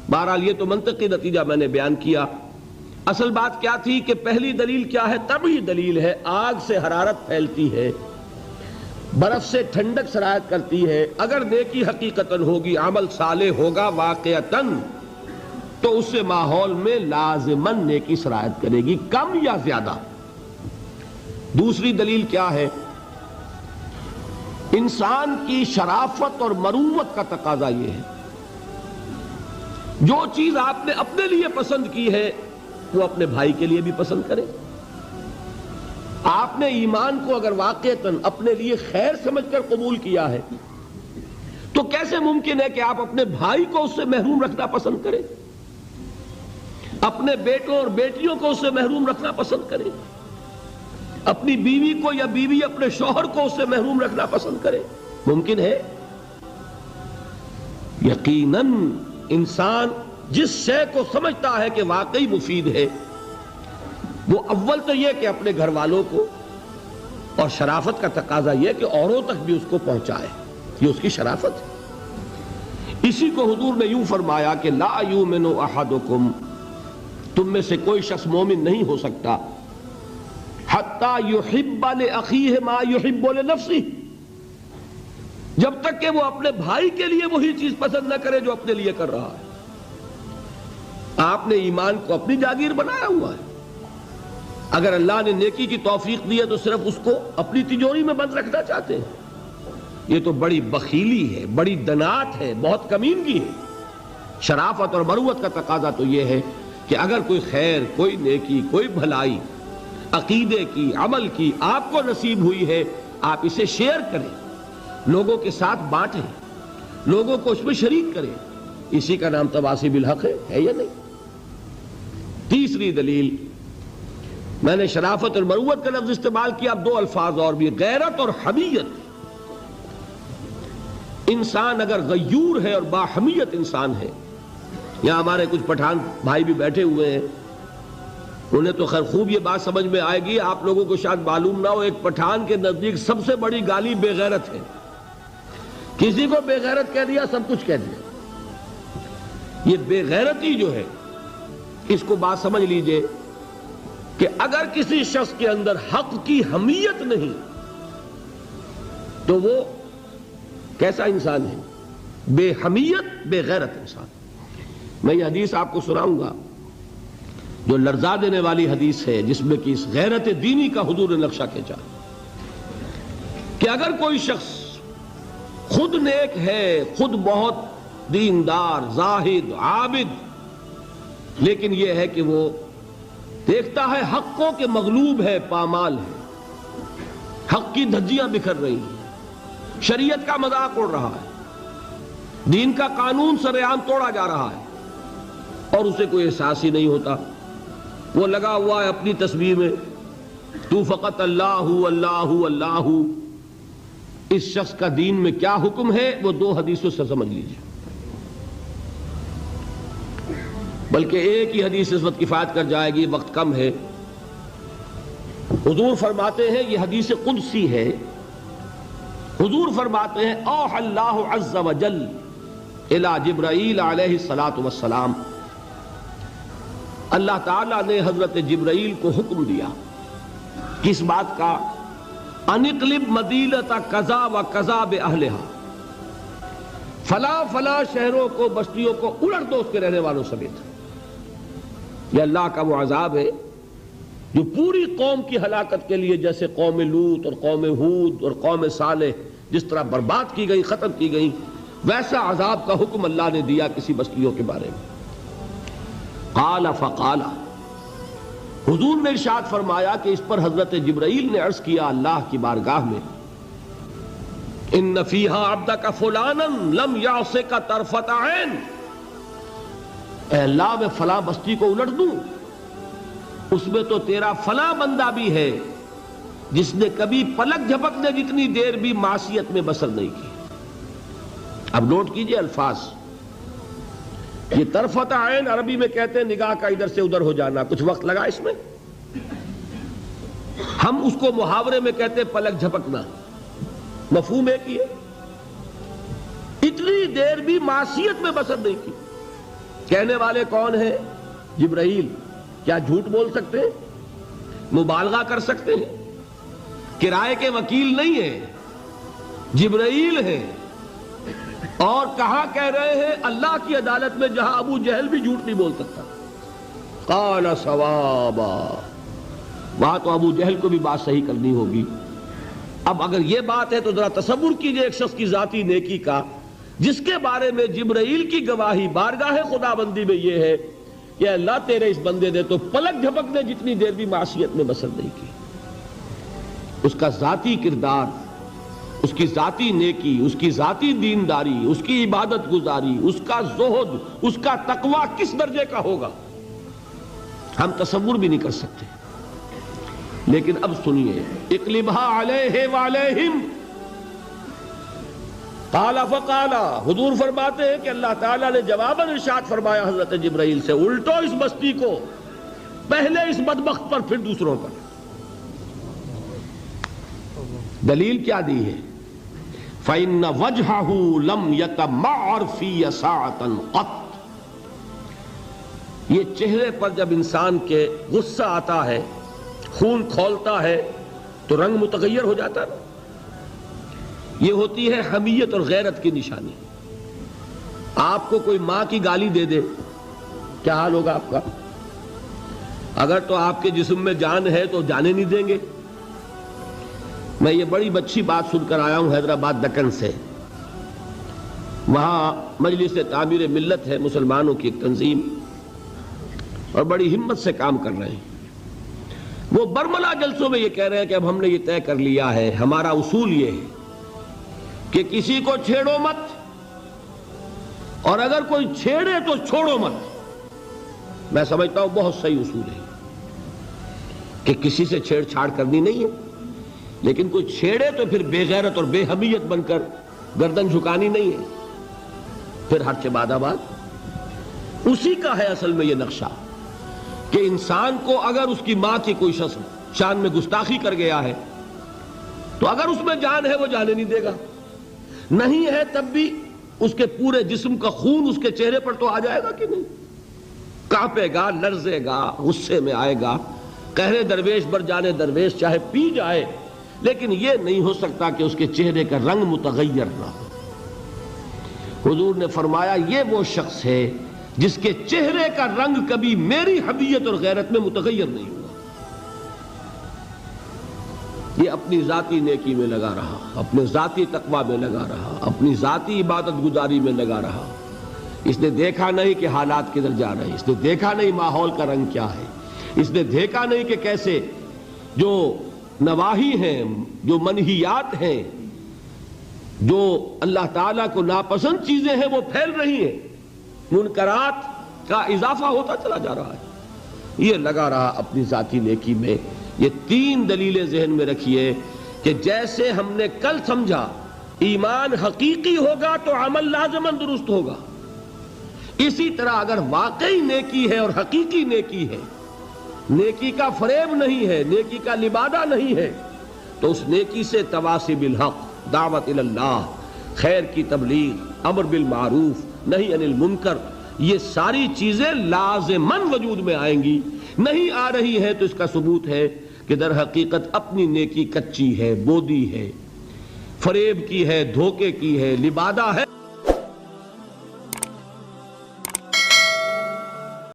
بہرحال یہ تو منطقی نتیجہ میں نے بیان کیا. اصل بات کیا تھی کہ پہلی دلیل کیا ہے؟ طبعی دلیل ہے. آگ سے حرارت پھیلتی ہے، برف سے ٹھنڈک سرایت کرتی ہے. اگر نیکی حقیقتاً ہوگی، عمل صالح ہوگا واقعتاً، تو اس سے ماحول میں لازماً نیکی سرایت کرے گی، کم یا زیادہ. دوسری دلیل کیا ہے؟ انسان کی شرافت اور مروت کا تقاضا یہ ہے، جو چیز آپ نے اپنے لیے پسند کی ہے وہ اپنے بھائی کے لیے بھی پسند کرے. آپ نے ایمان کو اگر واقعتاً اپنے لیے خیر سمجھ کر قبول کیا ہے تو کیسے ممکن ہے کہ آپ اپنے بھائی کو اس سے محروم رکھنا پسند کریں، اپنے بیٹوں اور بیٹیوں کو اس سے محروم رکھنا پسند کریں، اپنی بیوی کو یا بیوی اپنے شوہر کو اس سے محروم رکھنا پسند کرے؟ ممکن ہے؟ یقیناً انسان جس شے کو سمجھتا ہے کہ واقعی مفید ہے، وہ اول تو یہ کہ اپنے گھر والوں کو، اور شرافت کا تقاضا یہ کہ اوروں تک بھی اس کو پہنچائے، یہ اس کی شرافت ہے. اسی کو حضور نے یوں فرمایا کہ لا یؤمن احدکم، تم میں سے کوئی شخص مومن نہیں ہو سکتا حتی یحب لاخیہ ما یحب لنفسہ، جب تک کہ وہ اپنے بھائی کے لیے وہی چیز پسند نہ کرے جو اپنے لیے کر رہا ہے. آپ نے ایمان کو اپنی جاگیر بنایا ہوا ہے. اگر اللہ نے نیکی کی توفیق دی ہے تو صرف اس کو اپنی تجوری میں بند رکھنا چاہتے ہیں. یہ تو بڑی بخیلی ہے، بڑی دنات ہے، بہت کمینگی ہے. شرافت اور مروت کا تقاضا تو یہ ہے کہ اگر کوئی خیر، کوئی نیکی، کوئی بھلائی عقیدے کی، عمل کی آپ کو نصیب ہوئی ہے، آپ اسے شیئر کریں، لوگوں کے ساتھ بانٹیں، لوگوں کو اس میں شریک کریں. اسی کا نام تواصی بالحق ہے یا نہیں؟ تیسری دلیل، میں نے شرافت اور مروت کا لفظ استعمال کیا، اب دو الفاظ اور بھی، غیرت اور حمیت. انسان اگر غیور ہے اور باحمیت انسان ہے، یہاں ہمارے کچھ پٹھان بھائی بھی بیٹھے ہوئے ہیں، انہیں تو خیر خوب یہ بات سمجھ میں آئے گی، آپ لوگوں کو شاید معلوم نہ ہو، ایک پٹھان کے نزدیک سب سے بڑی گالی بے غیرت ہے. کسی کو بے غیرت کہہ دیا، سب کچھ کہہ دیا. یہ بے غیرتی جو ہے، اس کو بات سمجھ لیجئے کہ اگر کسی شخص کے اندر حق کی حمیت نہیں تو وہ کیسا انسان ہے؟ بے حمیت، بے غیرت انسان. میں یہ حدیث آپ کو سناؤں گا جو لرزا دینے والی حدیث ہے، جس میں کہ اس غیرت دینی کا حضور نے نقشہ کھینچا کہ اگر کوئی شخص خود نیک ہے، خود بہت دیندار، زاہد، عابد، لیکن یہ ہے کہ وہ دیکھتا ہے حقوں کے مغلوب ہے، پامال ہے، حق کی دھجیاں بکھر رہی ہیں، شریعت کا مذاق اڑ رہا ہے، دین کا قانون سرعام توڑا جا رہا ہے، اور اسے کوئی احساس ہی نہیں ہوتا. وہ لگا ہوا ہے اپنی تسبیح میں، تو فقط اللہ اللہ اللہ. اس شخص کا دین میں کیا حکم ہے وہ دو حدیثوں سے سمجھ لیجیے، بلکہ ایک ہی حدیث اس وقت کفایت کر جائے گی، وقت کم ہے. حضور فرماتے ہیں، یہ حدیث قدسی ہے، حضور فرماتے ہیں اوحى اللہ عز وجل الی جبرائیل علیہ الصلاۃ والسلام، اللہ تعالیٰ نے حضرت جبرائیل کو حکم دیا کس بات کا؟ انقلب مدینۃ کذا و کذا باہلھا، فلاں فلاں شہروں کو، بستیوں کو الٹ دو اس کے رہنے والوں سمیت. یہ اللہ کا وہ عذاب ہے جو پوری قوم کی ہلاکت کے لیے، جیسے قوم لوط اور قوم ہود اور قوم صالح جس طرح برباد کی گئی، ختم کی گئی، ویسا عذاب کا حکم اللہ نے دیا کسی بستیوں کے بارے میں. قال فقال، حضور نے ارشاد فرمایا کہ اس پر حضرت جبرائیل نے عرض کیا اللہ کی بارگاہ میں، ان فیہا عبدک فلانا لم یعصک طرفۃ عین، اے اللہ میں فلاں بستی کو الٹ دوں، اس میں تو تیرا فلاں بندہ بھی ہے جس نے کبھی پلک جھپکنے جتنی دیر بھی معصیت میں بسر نہیں کی. اب نوٹ کیجئے الفاظ، یہ طرفۃ عین عربی میں کہتے ہیں نگاہ کا ادھر سے ادھر ہو جانا، کچھ وقت لگا اس میں. ہم اس کو محاورے میں کہتے ہیں پلک جھپکنا، مفہوم ایک ہی ہے. اتنی دیر بھی معصیت میں بسر نہیں کی. کہنے والے کون ہیں؟ جبرائیل۔ کیا جھوٹ بول سکتے ہیں؟ مبالغہ کر سکتے ہیں؟ کرائے کے وکیل نہیں ہیں، جبرائیل ہیں، اور کہاں کہہ رہے ہیں؟ اللہ کی عدالت میں، جہاں ابو جہل بھی جھوٹ نہیں بول سکتا۔ قال صوابا، وہاں تو ابو جہل کو بھی بات صحیح کرنی ہوگی۔ اب اگر یہ بات ہے تو ذرا تصور کیجئے ایک شخص کی ذاتی نیکی کا، جس کے بارے میں جبرائیل کی گواہی بارگاہ خدا بندی میں یہ ہے کہ اللہ تیرے اس بندے نے تو پلک جھپکنے جتنی دیر بھی معصیت میں بسر نہیں کی۔ اس کا ذاتی کردار، اس کی ذاتی نیکی، اس کی ذاتی دینداری، اس کی عبادت گزاری، اس کا زہد، اس کا تقوی کس درجے کا ہوگا ہم تصور بھی نہیں کر سکتے۔ لیکن اب سنیے، اقلبھا علیہ وعلیہم، قال فقال، حضور فرماتے ہیں کہ اللہ تعالیٰ نے جواباً ارشاد فرمایا حضرت جبرائیل سے، الٹو اس بستی کو، پہلے اس بدبخت پر پھر دوسروں پر۔ دلیل کیا دی ہے؟ فَإِنَّ وَجْهَهُ لَمْ يَتَمَعَّرْ فِيَّ سَاعَةً قَطْ۔ یہ چہرے پر جب انسان کے غصہ آتا ہے، خون کھولتا ہے، تو رنگ متغیر ہو جاتا ہے۔ یہ ہوتی ہے حمیت اور غیرت کی نشانی۔ آپ کو کوئی ماں کی گالی دے دے، کیا حال ہوگا آپ کا؟ اگر تو آپ کے جسم میں جان ہے تو جانے نہیں دیں گے۔ میں یہ بڑی اچھی بات سن کر آیا ہوں حیدرآباد دکن سے، وہاں مجلس تعمیر ملت ہے، مسلمانوں کی ایک تنظیم، اور بڑی ہمت سے کام کر رہے ہیں۔ وہ برملا جلسوں میں یہ کہہ رہے ہیں کہ اب ہم نے یہ طے کر لیا ہے، ہمارا اصول یہ ہے کہ کسی کو چھیڑو مت، اور اگر کوئی چھیڑے تو چھوڑو مت۔ میں سمجھتا ہوں بہت صحیح اصول ہے کہ کسی سے چھیڑ چھاڑ کرنی نہیں ہے، لیکن کوئی چھیڑے تو پھر بے غیرت اور بے حمیت بن کر گردن جھکانی نہیں ہے، پھر ہر چہ باد آباد۔ اسی کا ہے اصل میں یہ نقشہ کہ انسان کو اگر اس کی ماں کی کوئی شخص شان میں گستاخی کر گیا ہے تو اگر اس میں جان ہے وہ جانے نہیں دے گا، نہیں ہے تب بھی اس کے پورے جسم کا خون اس کے چہرے پر تو آ جائے گا کہ نہیں؟ کانپے گا، لرزے گا، غصے میں آئے گا، قہر درویش بر جانے درویش چاہے پی جائے، لیکن یہ نہیں ہو سکتا کہ اس کے چہرے کا رنگ متغیر نہ ہو۔ حضور نے فرمایا یہ وہ شخص ہے جس کے چہرے کا رنگ کبھی میری حمیت اور غیرت میں متغیر نہیں ہوا۔ یہ اپنی ذاتی نیکی میں لگا رہا، اپنے ذاتی تقوی میں لگا رہا، اپنی ذاتی عبادت گزاری میں لگا رہا۔ اس نے دیکھا نہیں کہ حالات کدھر جا رہے ہیں، اس نے دیکھا نہیں ماحول کا رنگ کیا ہے، اس نے دیکھا نہیں کہ کیسے جو نواہی ہیں، جو منہیات ہیں، جو اللہ تعالیٰ کو ناپسند چیزیں ہیں وہ پھیل رہی ہیں، منکرات کا اضافہ ہوتا چلا جا رہا ہے۔ یہ لگا رہا اپنی ذاتی نیکی میں۔ یہ تین دلیلیں ذہن میں رکھیے کہ جیسے ہم نے کل سمجھا ایمان حقیقی ہوگا تو عمل لازماً درست ہوگا، اسی طرح اگر واقعی نیکی ہے اور حقیقی نیکی ہے، نیکی کا فریب نہیں ہے، نیکی کا لبادہ نہیں ہے، تو اس نیکی سے تواصی بالحق، دعوت اللہ، خیر کی تبلیغ، امر بالمعروف، نہی عن المنکر، یہ ساری چیزیں لازماً وجود میں آئیں گی۔ نہیں آ رہی ہے تو اس کا ثبوت ہے کہ در حقیقت اپنی نیکی کچی ہے، بودی ہے، فریب کی ہے، دھوکے کی ہے، لبادہ ہے۔